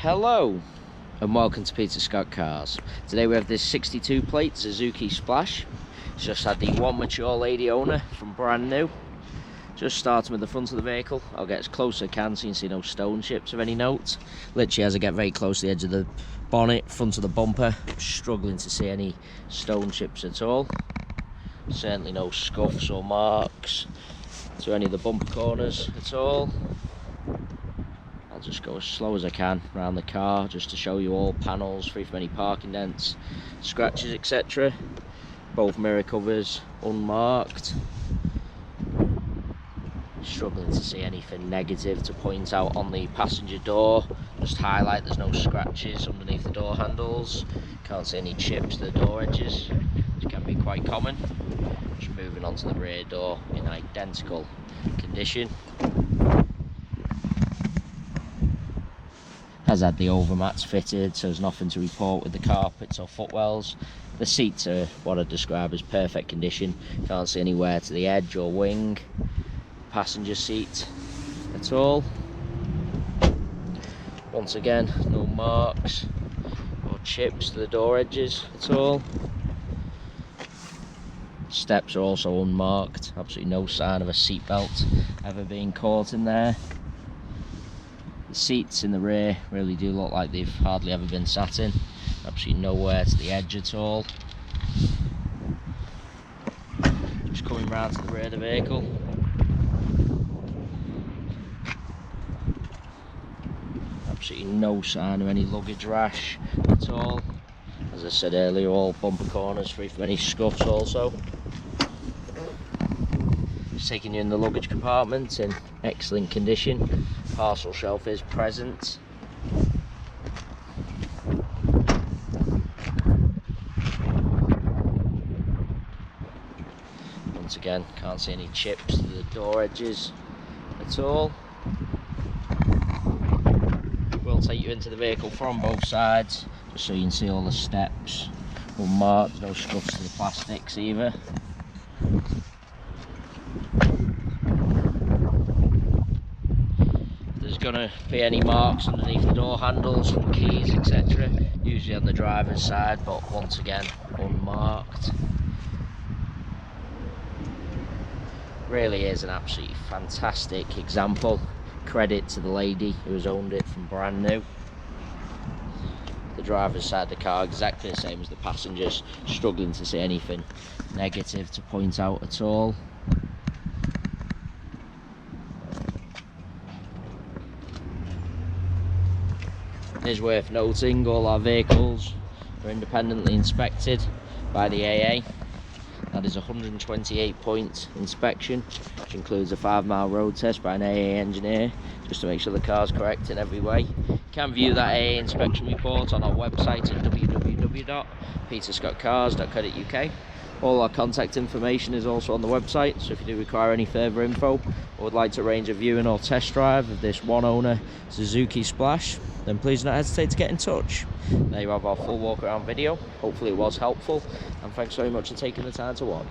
Hello and welcome to Peter Scott Cars. Today we have this 62 plate Suzuki Splash. It's just had the one mature lady owner from brand new. Just starting with the front of the vehicle. I'll get as close as I can so you can see no stone chips of any note. Literally as I get very close to the edge of the bonnet, front of the bumper, I'm struggling to see any stone chips at all. Certainly no scuffs or marks to any of the bumper corners at all. I'll just go as slow as I can around the car just to show you all panels free from any parking dents, scratches, etc. Both mirror covers unmarked. Struggling to see anything negative to point out on the passenger door. Just highlight there's no scratches underneath the door handles. Can't see any chips to the door edges, which can be quite common. Just moving on to the rear door in identical condition. Has had the overmats fitted, so there's nothing to report with the carpets or footwells. The seats are what I'd describe as perfect condition. Can't see any wear to the edge or wing. Passenger seat at all. Once again, no marks or chips to the door edges at all. Steps are also unmarked. Absolutely no sign of a seat belt ever being caught in there. The seats in the rear really do look like they've hardly ever been sat in. Absolutely nowhere to the edge at all. Just coming round to the rear of the vehicle. Absolutely no sign of any luggage rash at all. As I said earlier, all bumper corners free from any scuffs also. Just taking you in the luggage compartment in excellent condition. Parcel shelf is present. Once again, can't see any chips to the door edges at all. We'll take you into the vehicle from both sides, just so you can see all the steps unmarked, no scuffs to the plastics either. There's gonna be any marks underneath the door handles from keys, etc. Usually on the driver's side, but once again, unmarked. Really is an absolutely fantastic example. Credit to the lady who has owned it from brand new. The driver's side of the car exactly the same as the passengers, struggling to see anything negative to point out at all. It is worth noting all our vehicles are independently inspected by the AA. That is a 128-point inspection, which includes a 5-mile road test by an AA engineer, just to make sure the car's correct in every way. You can view that AA inspection report on our website at www.peterscottcars.co.uk. All our contact information is also on the website, so if you do require any further info or would like to arrange a viewing or test drive of this one-owner Suzuki Splash, then please don't hesitate to get in touch. There you have our full walk-around video. Hopefully it was helpful, and thanks very much for taking the time to watch.